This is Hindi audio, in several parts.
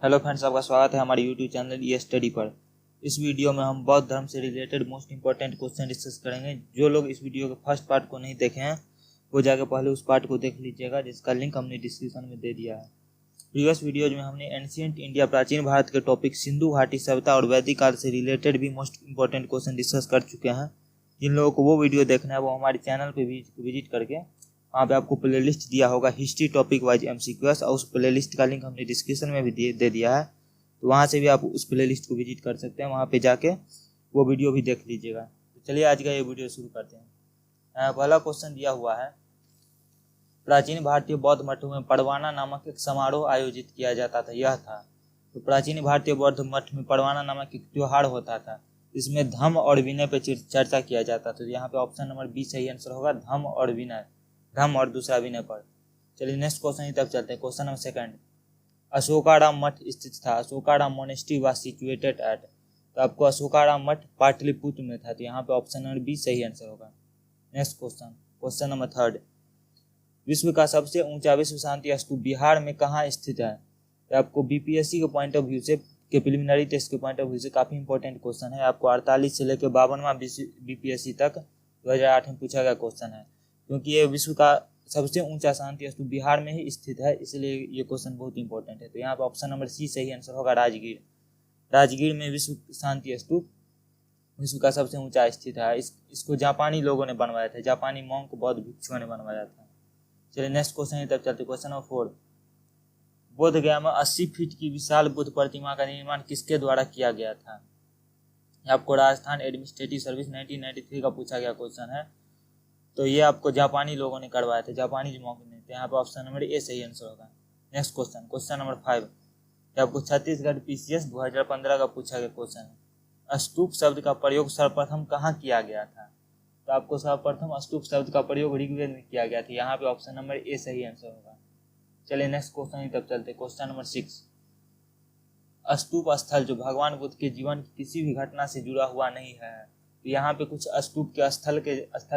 हेलो फ्रेंड्स, आपका स्वागत है हमारे यूट्यूब चैनल ये स्टडी पर। इस वीडियो में हम बौद्ध धर्म से related most important question discuss करेंगे। जो लोग इस वीडियो के फर्स्ट पार्ट को नहीं देखे हैं वो जाकर पहले उस पार्ट को देख लीजिएगा, जिसका लिंक हमने डिस्क्रिप्शन में दे दिया है। प्रीवियस वीडियोज में हमने एंशिएंट इंडिया प्राचीन भारत के टॉपिक सिंधु घाटी सभ्यता और वैदिक काल से रिलेटेड भी मोस्ट इंपॉर्टेंट क्वेश्चन डिस्कस कर चुके हैं। जिन लोगों को वो वीडियो देखना है वो हमारे चैनल पर विजिट करके वहाँ पे आपको प्लेलिस्ट दिया होगा हिस्ट्री टॉपिक वाइज MCQs, और उस प्लेलिस्ट का लिंक हमने डिस्क्रिप्शन में भी दे दिया है। तो वहाँ से भी आप उस प्लेलिस्ट को विजिट कर सकते हैं, वहाँ पे जाके वो वीडियो भी देख लीजिएगा। तो चलिए आज का ये वीडियो शुरू करते हैं। पहला क्वेश्चन दिया हुआ है, प्राचीन भारतीय बौद्ध मठों में पड़वाना नामक एक समारोह आयोजित किया जाता था, यह था। तो प्राचीन भारतीय बौद्ध मठ में पड़वाना नामक एक त्योहार होता था, इसमें धम्म और विनय पर चर्चा किया जाता था। तो यहाँ पे ऑप्शन नंबर बी सही आंसर होगा, धम्म और विनय, धम्म और दूसरा विनय पर। चलिए नेक्स्ट क्वेश्चन की तरफ चलते हैं। क्वेश्चन नंबर सेकंड, अशोकाराम मठ स्थित था। Ashokarama monastery was situated at. तो आपको अशोकाराम मठ पाटलिपुत्र में था, तो यहाँ पे ऑप्शन नंबर बी सही आंसर होगा। Next question, question number third, विश्व का सबसे ऊंचा विश्व शांति स्तूप बिहार में कहाँ स्थित है। तो आपको BPSC के पॉइंट ऑफ व्यू से, के प्रिलिमिनरी टेस्ट के पॉइंट ऑफ व्यू से काफी इंपॉर्टेंट क्वेश्चन है। आपको 48 से लेकर 52वां BPSC तक 2008 में पूछा गया क्वेश्चन है। क्योंकि ये विश्व का सबसे ऊंचा शांति स्तूप बिहार में ही स्थित है, इसलिए ये क्वेश्चन बहुत इंपॉर्टेंट है। तो यहाँ पे ऑप्शन नंबर सी सही आंसर होगा, राजगीर। राजगीर में विश्व शांति स्तूप विश्व का सबसे ऊंचा स्थित है। इसको जापानी लोगों ने बनवाया था, जापानी मॉन्क बौद्ध भिक्षुओं ने बनवाया था। चलिए नेक्स्ट क्वेश्चन की तरफ चलते। क्वेश्चन नंबर 4, बोध गया में 80 फीट की विशाल बुद्ध प्रतिमा का निर्माण किसके द्वारा किया गया था। आपको राजस्थान एडमिनिस्ट्रेटिव सर्विस 1993 का पूछा गया क्वेश्चन है। तो ये आपको जापानी लोगों ने करवाया था, जापानी मौके में। तो यहाँ पे ऑप्शन नंबर ए सही आंसर होगा। नेक्स्ट क्वेश्चन, क्वेश्चन नंबर 5, आपको छत्तीसगढ़ PCS 2015 का पूछा गया क्वेश्चन है। स्तूप शब्द का प्रयोग सर्वप्रथम कहाँ किया गया था। तो आपको सर्वप्रथम स्तूप शब्द का प्रयोग ऋग्वेद में किया गया था, यहाँ पे ऑप्शन नंबर ए सही आंसर होगा। चलिए नेक्स्ट क्वेश्चन की तरफ चलते। क्वेश्चन नंबर 6, स्तूप स्थल जो भगवान बुद्ध के जीवन की किसी भी घटना से जुड़ा हुआ नहीं है। तो यहाँ पे कुछ स्तूप के स्थल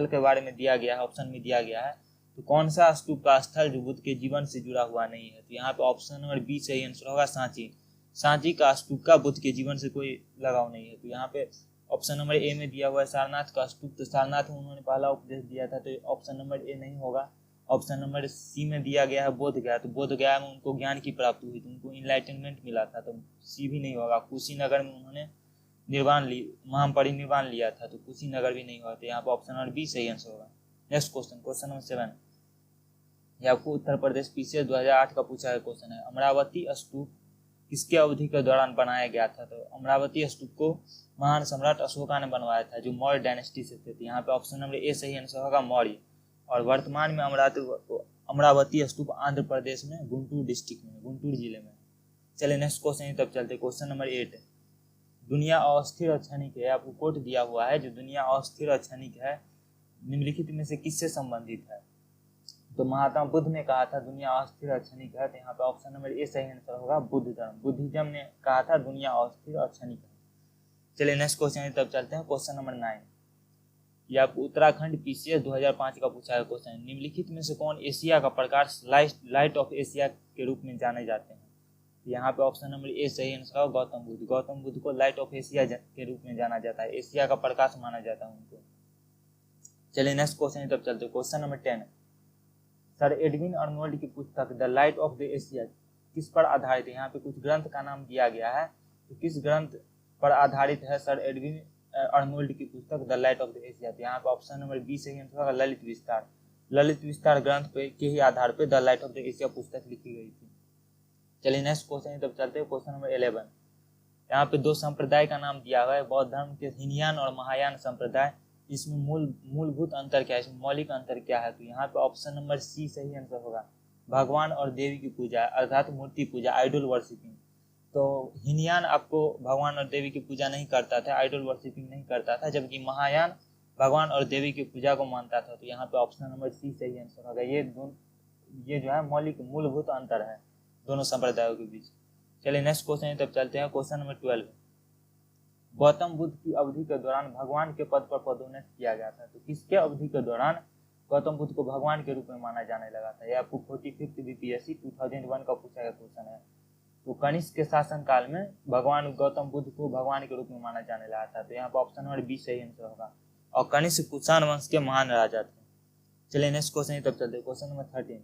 के बारे में दिया गया है, ऑप्शन में दिया गया है। तो कौन सा स्तूप का स्थल जो बुद्ध के जीवन से जुड़ा हुआ नहीं है। तो यहाँ पे ऑप्शन नंबर बी सही आंसर होगा, सांची। सांची का स्तूप का बुद्ध के जीवन से कोई लगाव नहीं है। तो यहाँ पे ऑप्शन नंबर ए में दिया हुआ है सारनाथ का स्तूप। तो सारनाथ में उन्होंने पहला उपदेश दिया था, तो ऑप्शन नंबर ए नहीं होगा। ऑप्शन नंबर सी में दिया गया है बोध गया। तो बोध गया में उनको ज्ञान की प्राप्ति हुई थी, उनको इनलाइटनमेंट मिला था, तो सी भी नहीं होगा। कुशीनगर में उन्होंने महापरिनिर्वाण लिया था, तो कुशीनगर भी नहीं हुआ। तो यहाँ पर ऑप्शन नंबर बी सही आंसर होगा। नेक्स्ट क्वेश्चन, क्वेश्चन नंबर 7, ये आपको उत्तर प्रदेश PCS 2008 का पूछा गया क्वेश्चन है। अमरावती स्तूप किसके अवधि के दौरान बनाया गया था। तो अमरावती स्तूप को महान सम्राट अशोका ने बनवाया था, जो मौर्य डायनेस्टी से थे। यहाँ पे ऑप्शन नंबर ए सही आंसर होगा, मौर्य। और वर्तमान में अमरावती स्तूप आंध्र प्रदेश में गुंटूर डिस्ट्रिक्ट में, गुंटूर जिले में। चलिए नेक्स्ट क्वेश्चन की तरफ चलते। क्वेश्चन नंबर 8, दुनिया अस्थिर और क्षणिक है। आपको कोट दिया हुआ है, जो दुनिया अस्थिर और क्षणिक है निम्नलिखित में से किससे संबंधित है। तो महात्मा बुद्ध ने कहा था दुनिया अस्थिर और क्षणिक है। तो यहाँ पे ऑप्शन नंबर ए सही आंसर होगा, बुद्ध धर्म, बुद्धिज्म ने कहा था दुनिया अस्थिर और क्षणिक है। चलिए नेक्स्ट क्वेश्चन की तरफ चलते हैं। क्वेश्चन नंबर 9, यह आपको उत्तराखंड PCS 2005 का पूछा गया क्वेश्चन है। निम्नलिखित में से कौन एशिया का प्रकाश लाइट ऑफ एशिया के रूप में जाने जाते हैं। यहाँ पे ऑप्शन नंबर ए सही आंसर होगा, गौतम बुद्ध। गौतम बुद्ध को लाइट ऑफ एशिया के रूप में जाना जाता है, एशिया का प्रकाश माना जाता है उनको। चलिए नेक्स्ट क्वेश्चन की तरफ चलते हैं। Question number 10, sir Edwin Arnold की पुस्तक the light of the Asia किस पर आधारित है। यहाँ पे कुछ ग्रंथ का नाम दिया गया है, तो किस ग्रंथ पर आधारित है सर एडविन अर्नोल्ड की पुस्तक the light of the Asia. तो यहाँ पे ऑप्शन नंबर बी सही आंसर होगा, ललित विस्तार। ललित विस्तार ग्रंथ पे के ही आधार पे the light of the Asia पुस्तक लिखी गई थी। चलिए नेक्स्ट क्वेश्चन की तरफ चलते हैं। क्वेश्चन नंबर 11, यहाँ पे दो संप्रदाय का नाम दिया हुआ है, बौद्ध धर्म के हीनयान और महायान संप्रदाय। इसमें मूलभूत अंतर क्या है, इसमें मौलिक अंतर क्या है। तो यहाँ पे ऑप्शन नंबर सी सही आंसर होगा, भगवान और देवी की पूजा अर्थात मूर्ति पूजा, आइडल वर्शिपिंग। तो हीनयान आपको भगवान और देवी की पूजा नहीं करता था, आइडल वर्शिपिंग नहीं करता था, जबकि महायान भगवान और देवी की पूजा को मानता था। तो यहाँ पे ऑप्शन नंबर सी सही आंसर होगा। ये जो है मौलिक मूलभूत अंतर है दोनों संप्रदायों के बीच। चलिए नेक्स्ट क्वेश्चन की तरफ चलते हैं। क्वेश्चन नंबर 12, गौतम बुद्ध की अवधि के दौरान भगवान के पद पर पदोन्नत किया गया था। तो किसके अवधि के दौरान गौतम बुद्ध को भगवान के रूप में माना जाने लगा था। यह आपको 45th BPSC 2001 का पूछा गया क्वेश्चन है। तो कनिष्क के शासन काल में भगवान गौतम बुद्ध को भगवान के रूप में माना जाने लगा था। तो यहाँ पर ऑप्शन नंबर बी सही आंसर होगा। और कनिष्क कुषाण वंश के महान राजा थे। चलिए नेक्स्ट क्वेश्चन तब चलते। क्वेश्चन नंबर 13,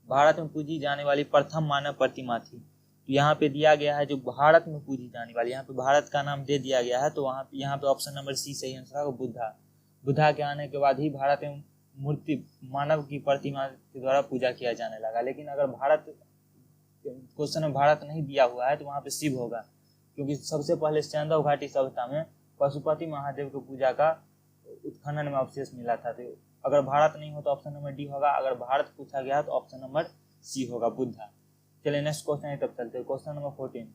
भारत में पूजी जाने वाली प्रथम मानव प्रतिमा थी। तो यहाँ पे दिया गया है जो भारत में पूजी जाने वाली, यहाँ पे भारत का नाम दे दिया गया है। तो यहाँ पे ऑप्शन नंबर सी सही आंसर होगा, बुद्धा। बुद्धा के आने के बाद ही भारत में मूर्ति मानव की प्रतिमा के द्वारा पूजा किया जाने लगा। लेकिन अगर भारत क्वेश्चन में भारत नहीं दिया हुआ है तो वहाँ पे शिव होगा, क्योंकि सबसे पहले सिंधु घाटी सभ्यता में पशुपति महादेव की पूजा का उत्खनन में अवशेष मिला था। तो अगर भारत नहीं हो तो ऑप्शन नंबर डी होगा। अगर भारत पूछा गया तो ऑप्शन नंबर सी होगा, बुद्धा। चलिए नेक्स्ट क्वेश्चन है तब चलते हैं। क्वेश्चन नंबर 14,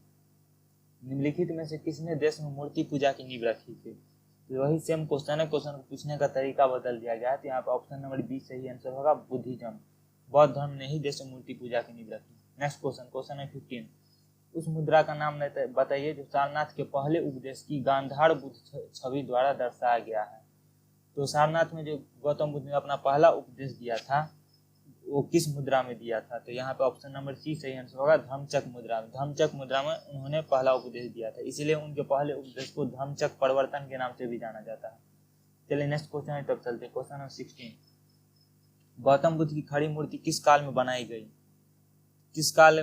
निम्नलिखित में से किसने देश में मूर्ति पूजा की नींव रखी थी। तो वही सेम क्वेश्चन है, क्वेश्चन को पूछने का तरीका बदल दिया गया है। तो यहाँ पे ऑप्शन नंबर बी सही आंसर होगा, बुद्धिज्म। बौद्ध धर्म ने ही देश में मूर्ति पूजा की नींव रखी। नेक्स्ट क्वेश्चन, क्वेश्चन है 15, उस मुद्रा का नाम बताइए जो सारनाथ के पहले उपदेश की गांधार बुद्ध छवि द्वारा दर्शाया गया है। तो सारनाथ में जो गौतम बुद्ध ने अपना पहला उपदेश दिया था वो किस मुद्रा में दिया था। तो यहाँ पे ऑप्शन नंबर सी सही आंसर होगा, धम्मचक मुद्रा में। धम्मचक मुद्रा में उन्होंने पहला उपदेश दिया था, इसीलिए उनके पहले उपदेश को धम्मचक परिवर्तन के नाम से भी जाना जाता है। चलिए नेक्स्ट क्वेश्चन है तब चलते। क्वेश्चन नंबर 16, गौतम बुद्ध की खड़ी मूर्ति किस काल में बनाई गई। किस काल,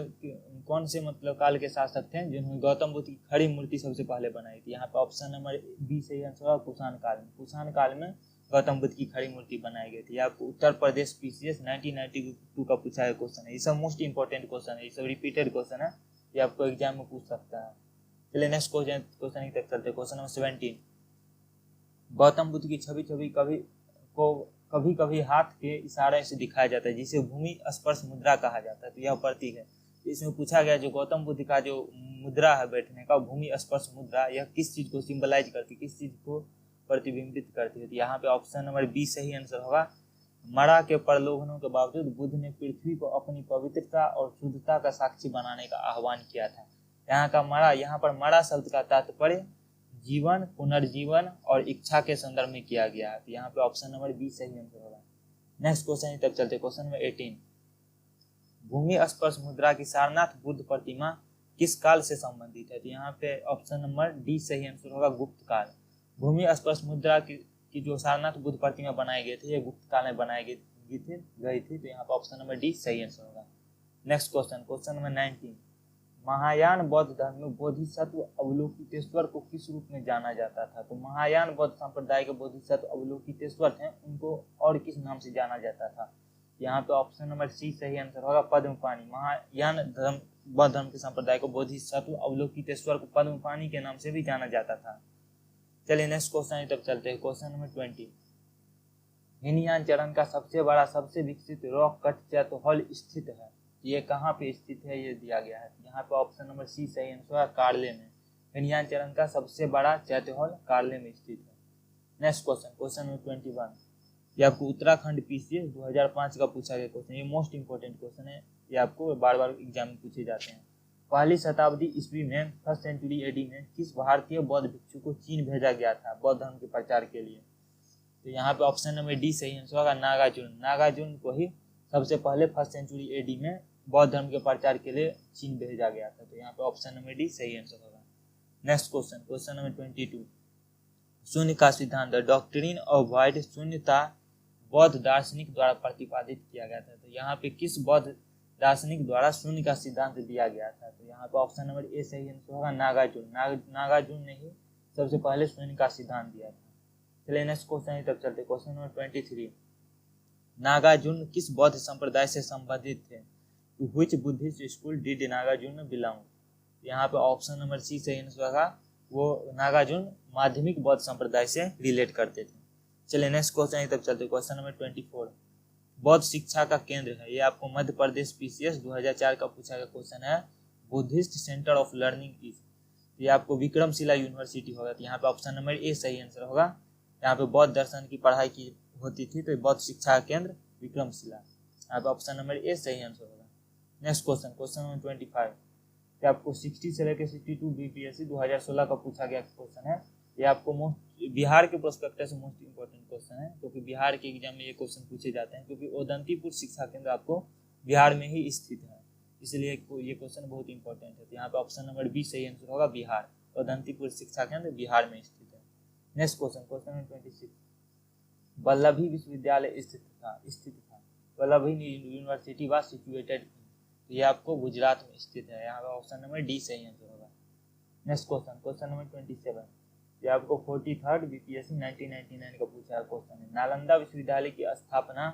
कौन से मतलब काल के शासक थे जिन्होंने गौतम बुद्ध की खड़ी मूर्ति सबसे पहले बनाई थी। यहाँ पे ऑप्शन नंबर बी सही आंसर होगा, कुषाण काल में। कुषाण काल में गौतम बुद्ध की खड़ी मूर्ति बनाई गई थी। आपको उत्तर प्रदेश पीसीएस 1992 का पूछा है क्वेश्चन है। ये सब मोस्ट इंपॉर्टेंट क्वेश्चन है, ये सब रिपीटेड क्वेश्चन है, ये आपको एग्जाम में पूछ सकता है। चलिए नेक्स्ट क्वेश्चन तक चलते। क्वेश्चन नंबर 17, गौतम बुद्ध की छवि कभी कभी हाथ के इशारे से दिखाया जाता है, जिसे भूमि स्पर्श मुद्रा कहा जाता है। तो यह प्रतीक है। इसमें पूछा गया जो गौतम बुद्ध का जो मुद्रा है बैठने का, भूमि स्पर्श मुद्रा, यह किस चीज को सिंबलाइज करती है, किस चीज को प्रतिबिंबित करती है। तो यहाँ पे ऑप्शन नंबर बी सही आंसर होगा, मरा के प्रलोभनों के बावजूद बुद्ध ने पृथ्वी को अपनी पवित्रता और शुद्धता का साक्षी बनाने का आह्वान किया था। यहाँ पर मरा शब्द का तात्पर्य जीवन, पुनर्जीवन और इच्छा के संदर्भ में किया गया है। तो यहाँ पे ऑप्शन नंबर बी सही आंसर होगा। नेक्स्ट क्वेश्चन तब चलते। क्वेश्चन नंबर 18, भूमि स्पर्श मुद्रा की सारनाथ बुद्ध प्रतिमा किस काल से संबंधित है। तो यहाँ पे ऑप्शन नंबर डी सही आंसर होगा, गुप्त काल। भूमि स्पर्श मुद्रा की जो सारनाथ बुद्ध प्रतिमा बनाई गई थी, ये गुप्त काल में बनाई गई थी। तो यहाँ पे ऑप्शन नंबर डी सही आंसर होगा। नेक्स्ट क्वेश्चन नंबर 19, महायान बौद्ध धर्म में बोधिसत्व अवलोकितेश्वर को किस रूप में जाना जाता था। तो महायान बौद्ध संप्रदाय के बोधिसत्व अवलोकितेश्वर थे, उनको और किस नाम से जाना जाता था। यहाँ पे ऑप्शन नंबर सी सही आंसर होगा, पद्मपाणि। महायान बौद्ध धर्म के संप्रदाय को बोधिसत्व अवलोकितेश्वर को पद्मपाणि के नाम से भी जाना जाता था। चलिए नेक्स्ट क्वेश्चन तक चलते हैं। क्वेश्चन नंबर 20, हीनयान चरण का सबसे बड़ा सबसे विकसित रॉक कट चैतोहल स्थित है। ये कहाँ पे स्थित है ये दिया गया है। यहाँ पे ऑप्शन नंबर सी सही आंसर है, कार्ले में। हीनयान चरण का सबसे बड़ा चैतोहल कार्ले में स्थित है। नेक्स्ट क्वेश्चन नंबर 21, ये आपको उत्तराखंड पीसीएस 2005 का पूछा गया क्वेश्चन। ये मोस्ट इंपोर्टेंट क्वेश्चन है, ये आपको बार बार एग्जाम में पूछे जाते हैं। पहली शताब्दी ईस्वी में, फर्स्ट सेंचुरी एडी में, किस भारतीय बौद्ध भिक्षु को चीन भेजा गया था बौद्ध धर्म के प्रचार के लिए। तो यहाँ पे ऑप्शन नंबर डी सही आंसर होगा, नागार्जुन। नागार्जुन को ही सबसे पहले फर्स्ट सेंचुरी एडी में बौद्ध धर्म के प्रचार के लिए चीन भेजा गया था। तो यहाँ पे ऑप्शन नंबर डी सही आंसर होगा। नेक्स्ट क्वेश्चन नंबर 22, शून्य का सिद्धांत, द डॉक्ट्रिन ऑफ वाइड शून्यता बौद्ध दार्शनिक द्वारा प्रतिपादित किया गया था। तो यहाँ पे किस बौद्ध दार्शनिक द्वारा शून्य का सिद्धांत दिया गया था। तो यहाँ पे ऑप्शन नंबर ए सही आंसर होगा, नागार्जुन। नागार्जुन ने ही सबसे पहले शून्य का सिद्धांत दिया था। चलिए नेक्स्ट क्वेश्चन तक चलते। क्वेश्चन नंबर 23, नागार्जुन किस बौद्ध संप्रदाय से संबंधित थे। To which Buddhist school did Nagarjuna belong? यहाँ पे ऑप्शन नंबर सी सही आंसर होगा, वो नागार्जुन माध्यमिक बौद्ध संप्रदाय से रिलेट करते थे। चलिए नेक्स्ट क्वेश्चन तब चलते। क्वेश्चन नंबर 24, बौद्ध शिक्षा का केंद्र है, ये आपको मध्य प्रदेश पीसीएस 2004 का पूछा गया क्वेश्चन है, Buddhist centre of learning is. ये आपको विक्रमशिला यूनिवर्सिटी होगा। तो यहाँ पे ऑप्शन नंबर ए सही आंसर होगा। यहाँ पे बौद्ध दर्शन की पढ़ाई की होती थी, तो बौद्ध शिक्षा का केंद्र विक्रमशिला। यहाँ पे ऑप्शन नंबर ए सही आंसर होगा। नेक्स्ट क्वेश्चन नंबर 25, ये आपको 60 से लेकर 62 बीपीएससी 2016 का पूछा गया क्वेश्चन है। ये आपको बिहार के प्रोस्पेक्टस से मोस्ट इंपोर्टेंट क्वेश्चन है, क्योंकि बिहार के एग्जाम में ये क्वेश्चन पूछे जाते हैं, क्योंकि ओदंतीपुर शिक्षा केंद्र आपको बिहार में ही स्थित है, इसलिए ये क्वेश्चन बहुत इंपॉर्टेंट है। तो यहाँ पे ऑप्शन नंबर बी सही आंसर होगा, बिहार। उदंतीपुर शिक्षा केंद्र बिहार में स्थित है। Next question, question number 26, Vallabhi विश्वविद्यालय स्थित था। वल्लभी यूनिवर्सिटी वाज सिचुएटेड, तो ये आपको गुजरात में स्थित है। यहाँ पे ऑप्शन नंबर डी सही आंसर होगा। नेक्स्ट क्वेश्चन, क्वेश्चन नंबर 27, ये आपको 43rd बीपीएससी 1999 का पूछा है क्वेश्चन है। नालंदा विश्वविद्यालय की स्थापना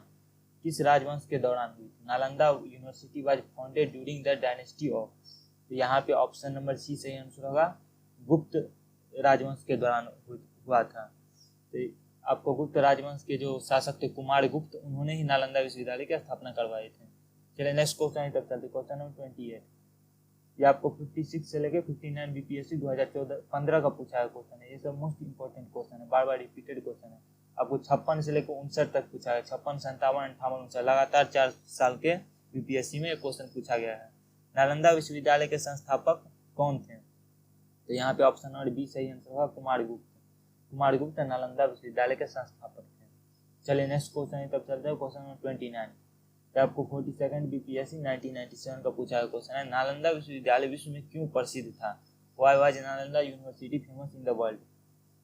किस राजवंश के दौरान हुई? Nalanda university was founded during the dynasty of, तो यहाँ पे ऑप्शन नंबर सी सही आंसर होगा, गुप्त राजवंश के दौरान हुआ था। तो आपको गुप्त राजवंश के जो शासक थे कुमार गुप्त, उन्होंने ही नालंदा विश्वविद्यालय की स्थापना करवाए थे। चलिए नेक्स्ट क्वेश्चन तक चलते, क्वेश्चन नंबर 28, ये आपको 56 से लेके 59 बीपीएससी 2014-15 का पूछा है क्वेश्चन है। ये सब मोस्ट इंपॉर्टेंट क्वेश्चन है, बार बार रिपीटेड क्वेश्चन है। आपको 56 से लेकर 59 तक पूछा है, 56, 57, 58, 59, लगातार 4 साल के बीपीएससी में ये क्वेश्चन पूछा गया है। नालंदा विश्वविद्यालय के संस्थापक कौन थे? तो यहाँ पे ऑप्शन नंबर बी सही आंसर होगा, कुमार गुप्त। कुमार गुप्त नालंदा विश्वविद्यालय के संस्थापक थे। चलिए नेक्स्ट क्वेश्चन तब चलते हैं, क्वेश्चन नंबर 29, तो आपको 42nd बीपीएससी 1997 का पूछा है क्वेश्चन है। नालंदा विश्वविद्यालय विश्व में क्यों प्रसिद्ध था? Why was Nalanda university famous in the world?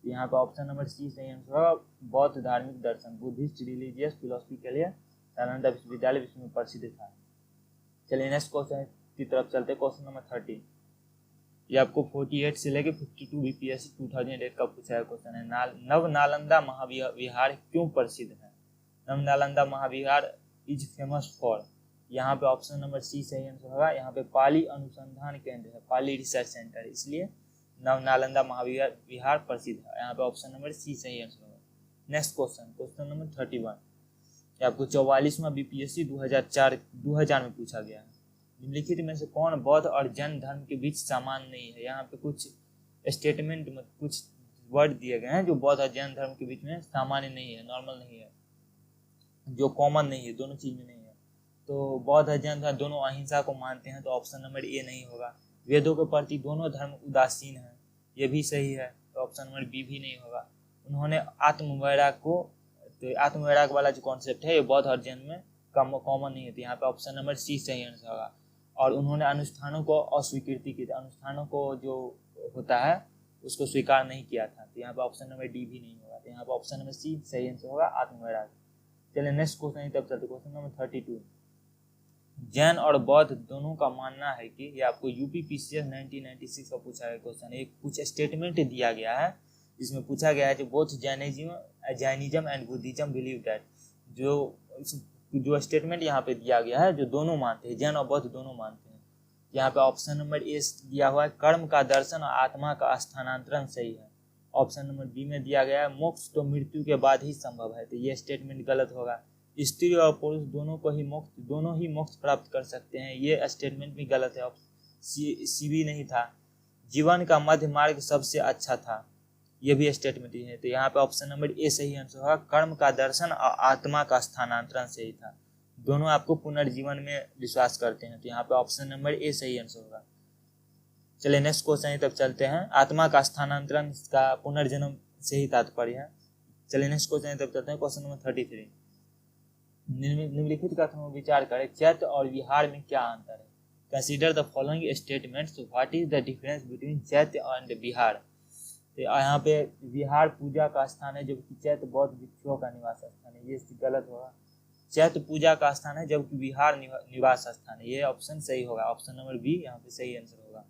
यहाँ पे ऑप्शन नंबर सी सही आंसर होगा, बौद्ध धार्मिक दर्शन, बुद्धिस्ट रिलीजियस फिलोसफी के लिए नालंदा विश्वविद्यालय विश्व में प्रसिद्ध था। चलिए नेक्स्ट क्वेश्चन की तरफ चलते हैं, क्वेश्चन नंबर 30, ये आपको 48 से लेके 52 बीपीएससी 2008 का पूछा है क्वेश्चन है। नव नालंदा महाविहार क्यों प्रसिद्ध है? नव नालंदा महाविहार इज फेमस फॉर, यहाँ पे ऑप्शन नंबर सी सही आंसर होगा। यहाँ पे पाली अनुसंधान केंद्र है, पाली रिसर्च सेंटर, इसलिए नव नालंदा महाविहार प्रसिद्ध है। यहाँ पे ऑप्शन नंबर सी सही आंसर होगा। नेक्स्ट क्वेश्चन, क्वेश्चन नंबर 31, ये आपको 44वां बीपीएससी 2000 में पूछा गया है। निम्नलिखित में से कौन बौद्ध और जैन धर्म के बीच समान नहीं है? यहाँ पे कुछ स्टेटमेंट में कुछ वर्ड दिए गए हैं जो बौद्ध और जैन धर्म के बीच में सामान्य नहीं है, नॉर्मल नहीं है, जो कॉमन नहीं है, दोनों चीज में नहीं है। तो बौद्ध और जैन धर्म दोनों अहिंसा को मानते हैं, तो ऑप्शन नंबर ए नहीं होगा। वेदों के प्रति दोनों धर्म उदासीन है, ये भी सही है, तो ऑप्शन नंबर बी भी नहीं होगा। उन्होंने आत्मवैराग को, तो आत्मवैराग वाला जो कॉन्सेप्ट है ये बौद्ध और जैन में कॉमन नहीं है, तो यहाँ पे ऑप्शन नंबर सी सही आंसर होगा। और उन्होंने अनुष्ठानों को अस्वीकृति की, अनुष्ठानों को जो होता है उसको स्वीकार नहीं किया था, तो यहाँ पे ऑप्शन नंबर डी भी नहीं होगा, तो यहाँ पे ऑप्शन नंबर सी सही आंसर होगा, आत्मवैराग। चलिए नेक्स्ट क्वेश्चन तब चलते, क्वेश्चन नंबर 32, जैन और बौद्ध दोनों का मानना है कि, ये आपको यूपीपीसीएस 1996 का पूछा है क्वेश्चन, एक कुछ स्टेटमेंट दिया गया है जिसमें पूछा गया है कि both Jainism and Buddhism believe that, जो स्टेटमेंट यहाँ पे दिया गया है जो दोनों मानते हैं, जैन और बौद्ध दोनों मानते हैं। यहाँ पे ऑप्शन नंबर ए दिया हुआ है, कर्म का दर्शन और आत्मा का स्थानांतरण सही है। ऑप्शन नंबर बी में दिया गया है, मोक्ष तो मृत्यु के बाद ही संभव है, तो ये स्टेटमेंट गलत होगा। स्त्री और पुरुष दोनों ही मोक्ष प्राप्त कर सकते हैं, ये स्टेटमेंट भी गलत है, सी भी नहीं था। जीवन का मध्य मार्ग सबसे अच्छा था, ये भी स्टेटमेंट ही है, तो यहाँ पे ऑप्शन नंबर ए सही आंसर होगा, कर्म का दर्शन और आत्मा का स्थानांतरण सही था। दोनों आपको पुनर्जीवन में विश्वास करते हैं, तो यहाँ पे ऑप्शन नंबर ए सही आंसर होगा। चलिए नेक्स्ट क्वेश्चन तब चलते हैं, आत्मा का स्थानांतरण का पुनर्जन्म से ही तात्पर्य है। चलिए नेक्स्ट क्वेश्चन तब चलते हैं, क्वेश्चन नंबर 33, निम्नलिखित कथनों में विचार करें, चैत्य और विहार में क्या अंतर है? Consider the following statements, what is the difference between चैत्य एंड विहार? तो यहाँ पे विहार पूजा का स्थान है, जबकि चैत्य बौद्ध भिक्षुओं का निवास स्थान है, ये गलत होगा। चैत्य पूजा का स्थान है जबकि विहार निवास स्थान है, ये ऑप्शन सही होगा, ऑप्शन नंबर बी यहाँ पे सही आंसर होगा।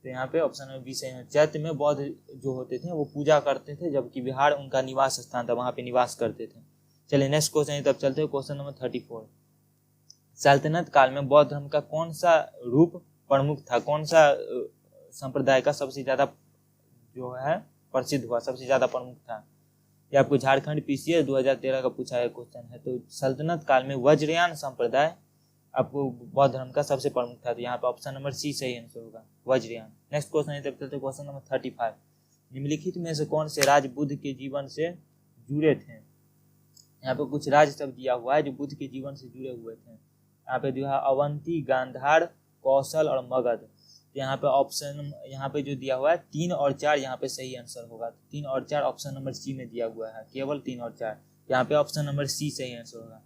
तो यहाँ पे ऑप्शन नंबर बी सही है, चैत्य में बौद्ध जो होते थे वो पूजा करते थे, जबकि विहार उनका निवास स्थान था, वहाँ पे निवास करते थे। चलिए नेक्स्ट क्वेश्चन तब चलते हैं, क्वेश्चन नंबर 34, सल्तनत काल में बौद्ध धर्म का कौन सा रूप प्रमुख था, कौन सा संप्रदाय का सबसे ज्यादा जो है प्रसिद्ध हुआ, सबसे ज्यादा प्रमुख था? ये आपको झारखंड पीसीएस 2013 का पूछा है क्वेश्चन है। तो सल्तनत काल में वज्रयान संप्रदाय आपको बौद्ध धर्म का सबसे प्रमुख था, तो यहाँ पे ऑप्शन नंबर सी सही आंसर होगा, वज्रयान। नेक्स्ट क्वेश्चन है तब चलते क्वेश्चन नंबर 35, निम्नलिखित में से कौन से राज बुद्ध के जीवन से जुड़े थे? यहाँ पे कुछ राज्य सब दिया हुआ है जो बुद्ध के जीवन से जुड़े हुए थे। यहाँ पे दिया अवंती, गांधार, कौशल और मगध। यहाँ पे ऑप्शन, यहाँ पे जो दिया हुआ है 3 और 4 यहाँ पे सही आंसर होगा, 3 और 4 ऑप्शन नंबर सी में दिया हुआ है, केवल 3 और 4, यहाँ पे ऑप्शन नंबर सी सही आंसर होगा।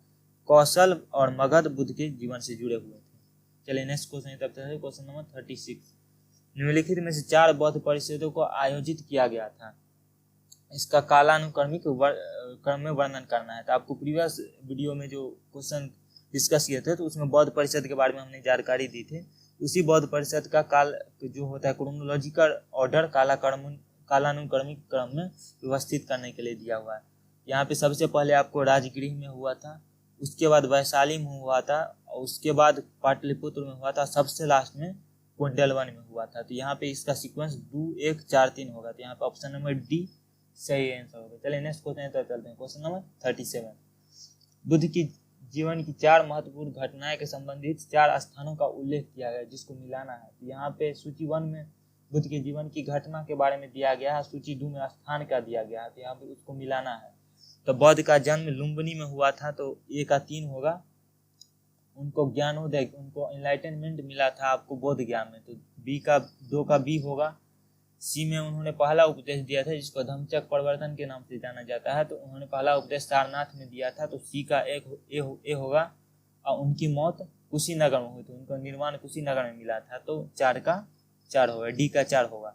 कौशल और मगध बुद्ध के जीवन से जुड़े हुए थे। चलिए नेक्स्ट क्वेश्चन तब चलिए क्वेश्चन नंबर 36। निम्नलिखित में से 4 बौद्ध परिषदों को आयोजित किया गया था, इसका कालानुक्रमिक क्रम में वर्णन करना है। तो आपको प्रीवियस वीडियो में जो क्वेश्चन डिस्कस किए थे तो उसमें बौद्ध परिषद के बारे में हमने जानकारी दी थी। उसी बौद्ध परिषद का काल जो होता है क्रोनोलॉजिकल ऑर्डर कालानुक्रमिक क्रम में व्यवस्थित करने के लिए दिया हुआ है। यहाँ पे सबसे पहले आपको राजगृह में हुआ था, उसके बाद वैशाली में हुआ था, और उसके बाद पाटलिपुत्र में हुआ था, सबसे लास्ट में कोंडलवन में हुआ था। तो यहाँ पे इसका सीक्वेंस 2 1 4 3 होगा। तो यहाँ पे ऑप्शन नंबर डी सही आंसर होगा। चलिए नेक्स्ट क्वेश्चन तो चलते हैं क्वेश्चन नंबर 37। बुद्ध की जीवन की 4 महत्वपूर्ण घटनाएं के संबंधित 4 स्थानों का उल्लेख किया गया जिसको मिलाना है। तो यहाँ पे सूची 1 में बुद्ध के जीवन की घटना के बारे में दिया गया है, सूची 2 में स्थान का दिया गया है। तो यहाँ पे उसको मिलाना है। तो बौद्ध का जन्म लुम्बिनी में हुआ था, तो ए का 3 होगा। उनको ज्ञानोदय, उनको एनलाइटनमेंट मिला था आपको बोध ज्ञान में, तो बी का 2 का बी होगा। सी में उन्होंने पहला उपदेश दिया था जिसको धम्मचक्र प्रवर्तन के नाम से जाना जाता है, तो उन्होंने पहला उपदेश सारनाथ में दिया था, तो सी का ए होगा। और उनकी मौत कुशीनगर में हुई थी, उनको निर्वाण कुशीनगर में मिला था, तो 4 का 4 होगा, डी का 4 होगा।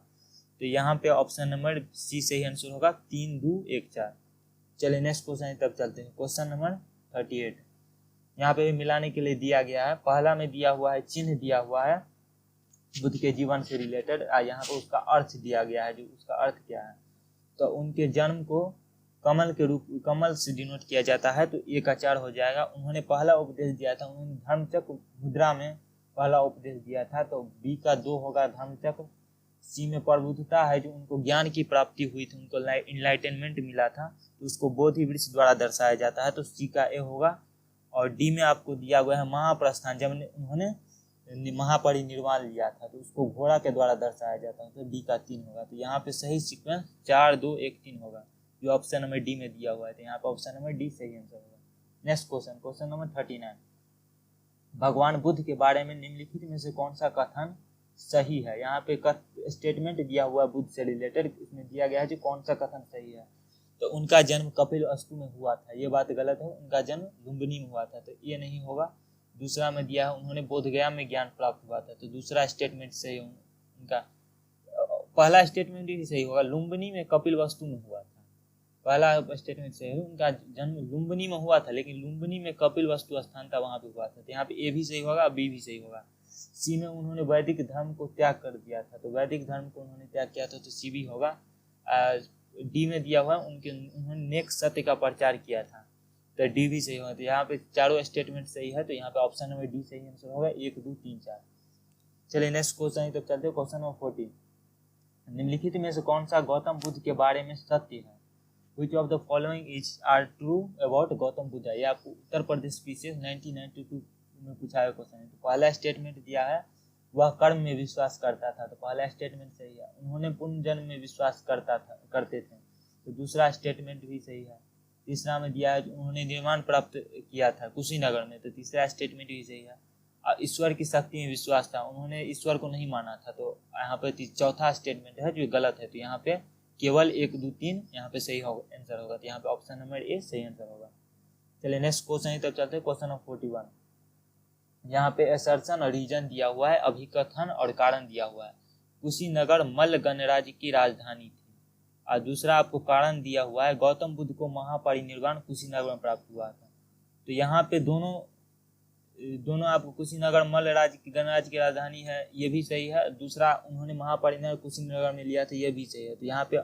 तो यहाँ पे ऑप्शन नंबर सी सही आंसर होगा, 3 2 1 4। चलिए नेक्स्ट क्वेश्चन तब चलते हैं क्वेश्चन नंबर 38। यहाँ पे मिलाने के लिए दिया गया है। पहला में दिया हुआ है चिन्ह दिया हुआ है बुद्ध के जीवन से रिलेटेड, यहाँ पे उसका अर्थ दिया गया है, जो उसका अर्थ क्या है। तो उनके जन्म को कमल से डिनोट किया जाता है, तो ए का 4 हो जाएगा। उन्होंने पहला उपदेश दिया था, उन्होंने धर्मचक्र मुद्रा में पहला उपदेश दिया था, तो बी का 2 होगा धर्मचक्र। सी में प्रबुद्धता है, जो उनको ज्ञान की प्राप्ति हुई थी, उनको इनलाइटनमेंट मिला था, तो उसको बोधि वृक्ष द्वारा दर्शाया जाता है, तो सी का ए होगा। और डी में आपको दिया हुआ है महाप्रस्थान, जब उन्होंने महापरिनिर्वाण लिया था, तो उसको घोड़ा के द्वारा दर्शाया जाता है, तो डी का 3 होगा। तो यहाँ पे सही सीक्वेंस 4 2 1 3 होगा, जो ऑप्शन नंबर डी में दिया हुआ है। तो यहाँ पे ऑप्शन नंबर डी सही आंसर होगा। Next question, question number 39। भगवान बुद्ध के बारे में निम्नलिखित में से कौन सा कथन सही है। यहाँ पे स्टेटमेंट दिया हुआ है बुद्ध से रिलेटेड, इसमें दिया गया है जो कौन सा कथन सही है। तो उनका जन्म कपिलवस्तु में हुआ था, ये बात गलत है। उनका जन्म लुम्बिनी में हुआ था, तो ये नहीं होगा। दूसरा में दिया है उन्होंने बोधगया में ज्ञान प्राप्त हुआ था, तो दूसरा स्टेटमेंट सही उनका। पहला स्टेटमेंट ही सही होगा, लुम्बिनी में कपिलवस्तु में हुआ था। पहला स्टेटमेंट सही है, उनका जन्म लुम्बिनी में हुआ था, लेकिन लुम्बिनी में कपिलवस्तु स्थान था, वहां पे हुआ था। तो यहाँ पे ए भी सही होगा, बी भी सही होगा। सी में उन्होंने वैदिक धर्म को त्याग कर दिया था, तो वैदिक धर्म को उन्होंने त्याग किया था, तो सी भी होगा। डी में दिया हुआ उन्होंने नेक सत्य का प्रचार किया था, तो डी भी सही होगा। तो यहाँ पे चारों स्टेटमेंट सही है, तो यहाँ पे ऑप्शन नंबर डी सही आंसर होगा, 1 2 3 4। चलिए नेक्स्ट क्वेश्चन तब चलते हैं क्वेश्चन नंबर 40। निम्नलिखित में से कौन सा गौतम बुद्ध के बारे में सत्य है। Which of the following are true about Gautam Buddha. ये आपको उत्तर प्रदेश पीसीएस 1992 में पूछा है क्वेश्चन है। तो पहला स्टेटमेंट दिया है वह कर्म में विश्वास करता था, तो पहला स्टेटमेंट सही है। उन्होंने पुनर्जन्म में विश्वास करते थे, तो दूसरा स्टेटमेंट भी सही है। तीसरा में दिया है उन्होंने निर्वाण प्राप्त किया था कुशीनगर में, तो तीसरा स्टेटमेंट भी सही है। और ईश्वर की शक्ति में विश्वास था, उन्होंने ईश्वर को नहीं माना था, तो यहाँ पे चौथा स्टेटमेंट है जो गलत है। तो यहाँ पे केवल 1 2 3 यहाँ पे सही होगा आंसर होगा, तो यहाँ पे ऑप्शन नंबर ए सही आंसर होगा। चलिए नेक्स्ट क्वेश्चन तब चलते हैं क्वेश्चन नंबर 41। यहाँ पे असर्शन और रीजन दिया हुआ है, अभिकथन और कारण दिया हुआ है। कुशीनगर मल्ल गणराज्य की राजधानी थी, और दूसरा आपको कारण दिया हुआ है गौतम बुद्ध को महापरिनिर्वाण कुशीनगर में प्राप्त हुआ था। तो यहाँ पे दोनों आपको कुशीनगर मल्ल राज्य की गणराज्य की राजधानी है, ये भी सही है। दूसरा उन्होंने महापरिनिर्वाण कुशीनगर में लिया था, ये भी सही है। तो यहाँ पे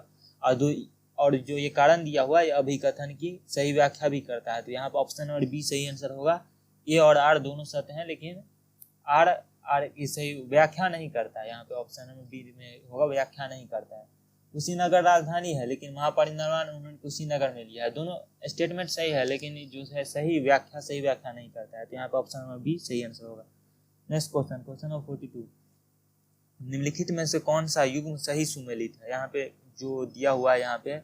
और जो ये कारण दिया हुआ है अभिकथन की सही व्याख्या भी करता है, तो यहाँ पे ऑप्शन नंबर बी सही आंसर होगा। ए और आर दोनों सत्य हैं, लेकिन आर की सही व्याख्या नहीं करता है। यहाँ पे ऑप्शन नंबर बी में होगा, व्याख्या नहीं करता है। कुशीनगर राजधानी है, लेकिन महापरिनिर्वाण उन्होंने कुशीनगर में लिया है। दोनों स्टेटमेंट सही है, लेकिन जो है सही व्याख्या नहीं करता है, तो यहाँ पे ऑप्शन नंबर बी सही आंसर होगा। Next question, question number 42। निम्नलिखित में से कौन सा युग्म सही सुमेलित है। यहाँ पे जो दिया हुआ है, यहाँ पे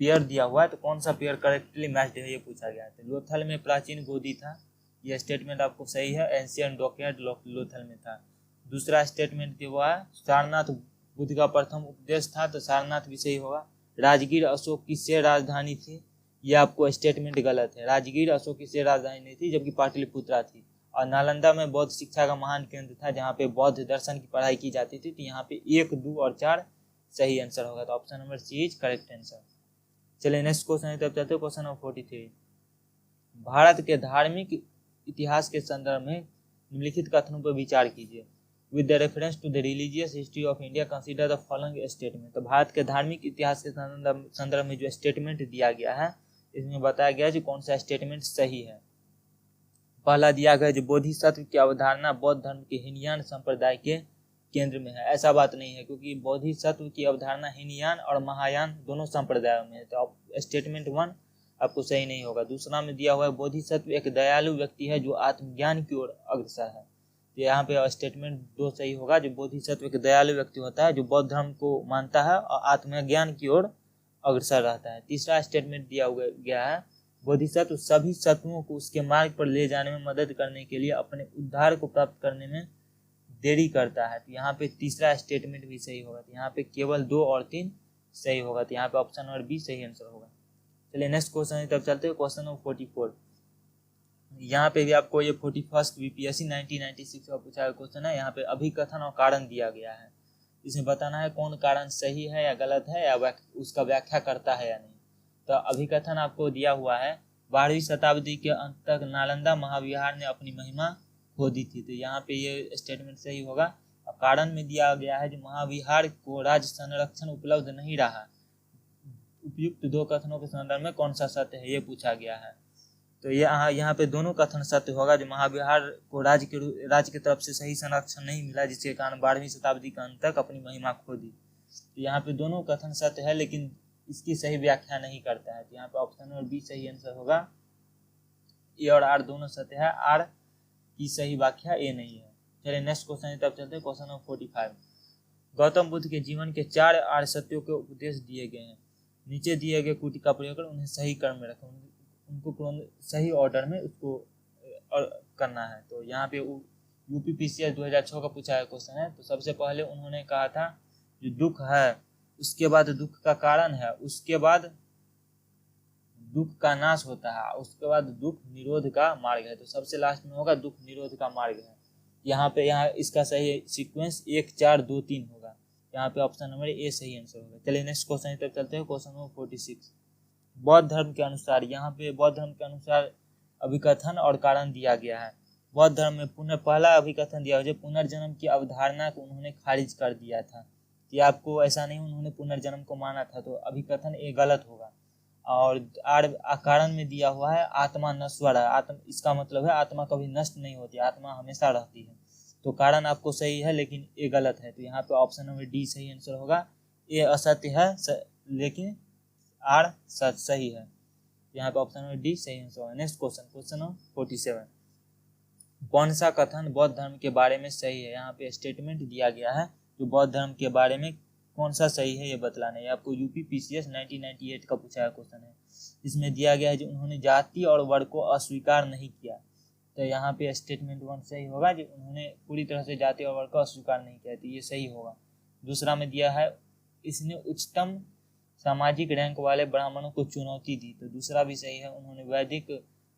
पेयर दिया हुआ है, तो कौन सा पेयर करेक्टली मैच्ड है ये पूछा गया है। लोथल में प्राचीन बोधि था, यह स्टेटमेंट आपको सही है। एंशियंट डॉक्यूमेंट लोथल में था। दूसरा स्टेटमेंट दिया हुआ है सारनाथ बुद्ध का प्रथम उपदेश था, तो सारनाथ भी सही होगा। राजगीर अशोक की शेर राजधानी थी, यह आपको स्टेटमेंट गलत है। राजगीर अशोक की शेर राजधानी नहीं थी, जबकि पाटलिपुत्रा थी। और नालंदा में बौद्ध शिक्षा का महान केंद्र था जहाँ पे बौद्ध दर्शन की पढ़ाई की जाती थी। तो यहाँ पे 1, 2 और 4 सही आंसर होगा। तो option number C is correct answer. चलिए नेक्स्ट क्वेश्चन तब चलते हैं क्वेश्चन नंबर 43। भारत के धार्मिक इतिहास के संदर्भ में निम्नलिखित कथनों पर विचार कीजिए। With the reference to the religious history of India consider the following statement. तो भारत के धार्मिक इतिहास के संदर्भ में जो स्टेटमेंट दिया गया है इसमें बताया गया है जो कौन सा स्टेटमेंट सही है। पहला दिया गया जो बोधिसत्व की अवधारणा बौद्ध धर्म के हीनयान संप्रदाय के केंद्र में है। ऐसा बात नहीं है, क्योंकि बोधिसत्व की अवधारणा हीनयान और महायान दोनों संप्रदायों में है। तो स्टेटमेंट 1 आपको सही नहीं होगा। दूसरा में दिया हुआ है बोधिसत्व एक दयालु व्यक्ति है जो आत्मज्ञान की ओर अग्रसर है। तो यहाँ पे स्टेटमेंट 2 सही होगा, जो बोधिसत्व एक दयालु व्यक्ति होता है जो बौद्ध धर्म को मानता है और आत्मज्ञान की ओर अग्रसर रहता है। तीसरा स्टेटमेंट दिया गया है बोधिसत्व सभी सत्वों को उसके मार्ग पर ले जाने में मदद करने के लिए अपने उद्धार को प्राप्त करने में देरी करता है। तो यहाँ पे तीसरा स्टेटमेंट भी सही होगा। तो यहाँ पे केवल 2 और 3 सही होगा। तो यहाँ पे ऑप्शन नंबर बी सही आंसर होगा। चलिए नेक्स्ट क्वेश्चन तब चलते हैं क्वेश्चन नंबर 44। यहाँ पे भी आपको ये 41st बीपीएससी 1996 का पूछा हुआ क्वेश्चन है। यहाँ पे अभिकथन और कारण दिया गया है। इसमें बताना है कौन कारण सही है या गलत है या उसका व्याख्या करता है या नहीं। तो अभिकथन आपको दिया हुआ है 12वीं शताब्दी के अंत तक नालंदा महाविहार ने अपनी महिमा खो दी थी। तो यहाँ पे ये स्टेटमेंट सही होगा। और कारण में दिया गया है जो महाविहार को राज्य संरक्षण उपलब्ध नहीं रहा। उपयुक्त 2 कथनों के संदर्भ में कौन सा सत्य है ये पूछा गया है। तो यहाँ पे दोनों कथन सत्य होगा। जो महाविहार को राज्य की तरफ से सही संरक्षण नहीं मिला, जिसके कारण 12वीं शताब्दी के अंत तक अपनी महिमा खो दी। तो यहाँ पे दोनों कथन सत्य है, लेकिन इसकी सही व्याख्या नहीं करता है। तो यहाँ पे ऑप्शन नंबर बी सही आंसर होगा। ए और आर दोनों सत्य है, आर की सही व्याख्या ए नहीं है। चलिए नेक्स्ट क्वेश्चन तब चलते हैं क्वेश्चन नंबर 45। गौतम बुद्ध के जीवन के 4 आर्य सत्यों के उपदेश दिए गए हैं। नीचे दिए गए कुटी का प्रयोग कर उन्हें सही क्रम में रखें। उनको सही ऑर्डर में उसको करना है। तो यहाँ पे यूपीपीसीएस 2006 का पूछा है क्वेश्चन है। तो सबसे पहले उन्होंने कहा था जो दुख है, उसके बाद दुख का कारण है, उसके बाद दुख का नाश होता है, उसके बाद दुख निरोध का मार्ग है। तो सबसे लास्ट में होगा दुख निरोध का मार्ग है। यहाँ इसका सही सीक्वेंस 1 4 2 3 होगा। यहाँ पे ऑप्शन नंबर ए सही आंसर होगा। चलिए नेक्स्ट क्वेश्चन तक चलते हैं क्वेश्चन नंबर 46। बौद्ध धर्म के अनुसार, यहाँ पे बौद्ध धर्म के अनुसार अभिकथन और कारण दिया गया है। बौद्ध धर्म में पहला अभिकथन दिया जो पुनर्जन्म की अवधारणा को उन्होंने खारिज कर दिया था। कि आपको ऐसा नहीं उन्होंने पुनर्जन्म को माना था, तो अभिकथन ए गलत होगा। और कारण में दिया हुआ है आत्मा नश्वर है। इसका मतलब है आत्मा कभी नष्ट नहीं होती, आत्मा हमेशा रहती है। तो कारण आपको सही है लेकिन ए गलत है। तो यहाँ पे ऑप्शन नंबर डी सही आंसर होगा। ए असत्य है लेकिन आर सही है। यहाँ पे ऑप्शन नंबर डी सही आंसर होगा। Next question number 47। कौन सा कथन बौद्ध धर्म के बारे में सही है। यहाँ पे स्टेटमेंट दिया गया है जो बौद्ध धर्म के बारे में कौन सा सही है ये बतलाना है। आपको यूपीपीसीएस 1998 का पूछा है क्वेश्चन है। इसमें दिया गया है जो उन्होंने जाति और वर्ग को अस्वीकार नहीं किया। तो यहाँ पे स्टेटमेंट 1 सही होगा, जो उन्होंने पूरी तरह से जाति और वर्ग को अस्वीकार नहीं किया। तो ये सही होगा। दूसरा में दिया है इसने उच्चतम सामाजिक रैंक वाले ब्राह्मणों को चुनौती दी। तो दूसरा भी सही है। उन्होंने वैदिक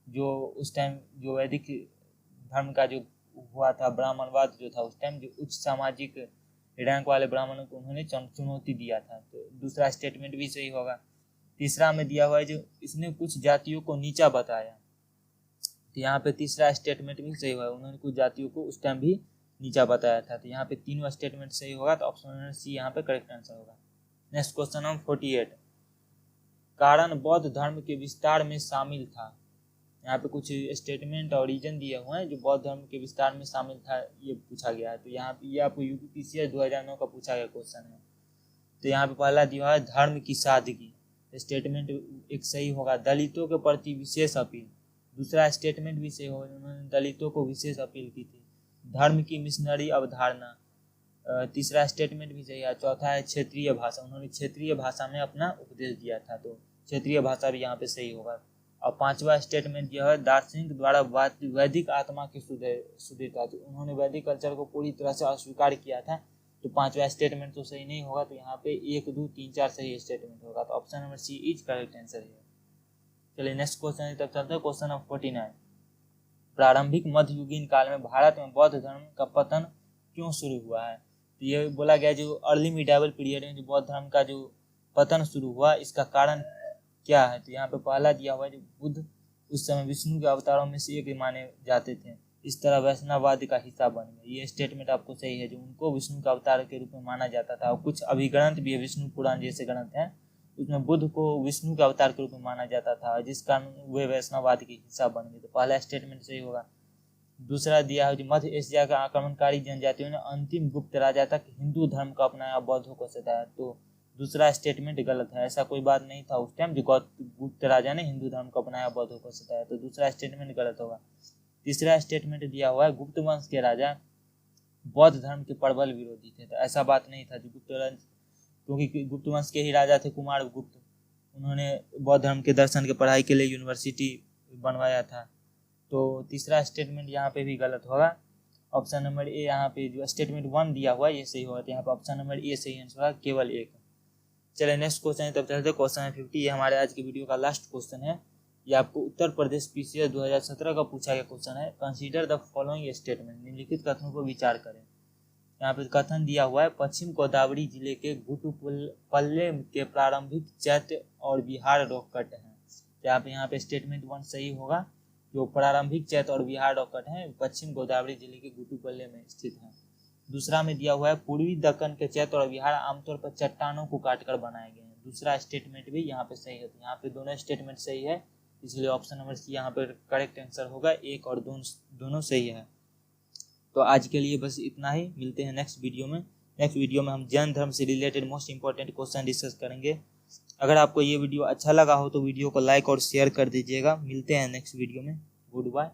जो उस टाइम जो वैदिक धर्म का जो हुआ था ब्राह्मणवाद जो था, उस टाइम जो उच्च सामाजिक रैंक वाले ब्राह्मणों को उन्होंने चुनौती दिया था। तो दूसरा स्टेटमेंट भी सही होगा। तीसरा में दिया हुआ है जो इसने कुछ जातियों को नीचा बताया। तो यहाँ पे तीसरा स्टेटमेंट भी सही होगा। उन्होंने कुछ जातियों को उस टाइम भी नीचा बताया था। तो यहाँ पे तीनों स्टेटमेंट सही होगा। तो ऑप्शन नंबर सी यहाँ पे करेक्ट आंसर होगा। Next question number 48। कारण बौद्ध धर्म के विस्तार में शामिल था। यहाँ पे कुछ स्टेटमेंट और रीजन दिए हुए हैं जो बौद्ध धर्म के विस्तार में शामिल था, ये पूछा गया है। तो यहाँ पे ये आपको यूपीपीसीएस 2009 का पूछा गया क्वेश्चन है। तो यहाँ पे पहला दिया है धर्म की सादगी। स्टेटमेंट एक सही होगा। दलितों के प्रति विशेष अपील। दूसरा स्टेटमेंट भी सही होगा, उन्होंने दलितों को विशेष अपील की थी। धर्म की मिशनरी अवधारणा। तीसरा स्टेटमेंट भी सही है। चौथा है क्षेत्रीय भाषा। उन्होंने क्षेत्रीय भाषा में अपना उपदेश दिया था, तो क्षेत्रीय भाषा भी यहाँ पे सही होगा। और पांचवा स्टेटमेंट यह है दार्शनिक द्वारा वैदिक आत्मा की शुद्धता। तो उन्होंने वैदिक कल्चर को पूरी तरह से अस्वीकार किया था। तो पांचवा स्टेटमेंट तो सही नहीं होगा। तो यहाँ पे 1 2 3 4 सही स्टेटमेंट होगा। तो option number C is correct answer है। चलिए नेक्स्ट क्वेश्चन तब चलते हैं क्वेश्चन नंबर 49। प्रारंभिक मध्ययुगीन काल में भारत में बौद्ध धर्म का पतन क्यों शुरू हुआ है। तो ये बोला गया जो अर्ली मिडाइवल पीरियड में जो बौद्ध धर्म का जो पतन शुरू हुआ इसका कारण क्या है। तो यहाँ पे पहला दिया हुआ है जो बुद्ध उस समय विष्णु के अवतारों में से एक माने जाते थे, इस तरह वैष्णववाद का हिस्सा बन गए। ये स्टेटमेंट आपको सही है, जो उनको विष्णु का अवतार के रूप में माना जाता था। और कुछ अभिग्रंथ भी है, विष्णु पुराण जैसे ग्रंथ हैं, उसमें बुद्ध को विष्णु के अवतार के रूप में माना जाता था, जिस कारण वे वैष्णववाद के हिस्सा बन गए। तो पहला स्टेटमेंट सही होगा। दूसरा दिया है जो मध्य एशिया का आक्रमणकारी जनजातियों ने अंतिम गुप्त राजा तक हिंदू धर्म का अपनाया, बौद्धों को सताया। तो दूसरा स्टेटमेंट गलत है, ऐसा कोई बात नहीं था उस टाइम जो गुप्त राजा ने हिंदू धर्म को अपनाया, बौद्धों को सताया। तो दूसरा स्टेटमेंट गलत होगा। तीसरा स्टेटमेंट दिया हुआ है गुप्त वंश के राजा बौद्ध धर्म के प्रबल विरोधी थे। तो ऐसा बात नहीं था, जो क्योंकि गुप्त वंश के ही राजा थे कुमार गुप्त, उन्होंने बौद्ध धर्म के दर्शन के पढ़ाई के लिए यूनिवर्सिटी बनवाया था। तो तीसरा स्टेटमेंट यहाँ पे भी गलत होगा। ऑप्शन नंबर ए यहाँ पे जो स्टेटमेंट 1 दिया हुआ है ये सही होगा। तो यहाँ पे ऑप्शन नंबर ए सही आंसर होगा, केवल एक। चलिए नेक्स्ट क्वेश्चन है, तब चलते क्वेश्चन है 50। ये हमारे आज की वीडियो का लास्ट क्वेश्चन है। ये आपको उत्तर प्रदेश पीसीएस 2017 का पूछा गया क्वेश्चन है। कंसीडर द फॉलोइंग स्टेटमेंट, निम्नलिखित कथनों पर विचार करें। यहाँ पे कथन दिया हुआ है पश्चिम गोदावरी जिले के गुटुपल्ले के प्रारंभिक चैत्य और विहार रॉक कट है। यहाँ पे स्टेटमेंट 1 सही होगा। जो प्रारंभिक चैत्य और विहार रॉक कट है पश्चिम गोदावरी जिले के गुटुपल्ले में स्थित है। दूसरा में दिया हुआ है पूर्वी दक्कन के चैत्य और विहार आमतौर पर चट्टानों को काटकर बनाए गए हैं। दूसरा स्टेटमेंट भी यहाँ पे सही है। तो यहाँ पे दोनों स्टेटमेंट सही है, इसलिए ऑप्शन नंबर सी यहाँ पर करेक्ट आंसर होगा। एक और दोनों सही है। तो आज के लिए बस इतना ही, मिलते हैं नेक्स्ट वीडियो में। नेक्स्ट वीडियो में हम जैन धर्म से related most important question discuss करेंगे। अगर आपको ये वीडियो अच्छा लगा हो तो वीडियो को लाइक और शेयर कर दीजिएगा। मिलते हैं नेक्स्ट वीडियो में। Good bye.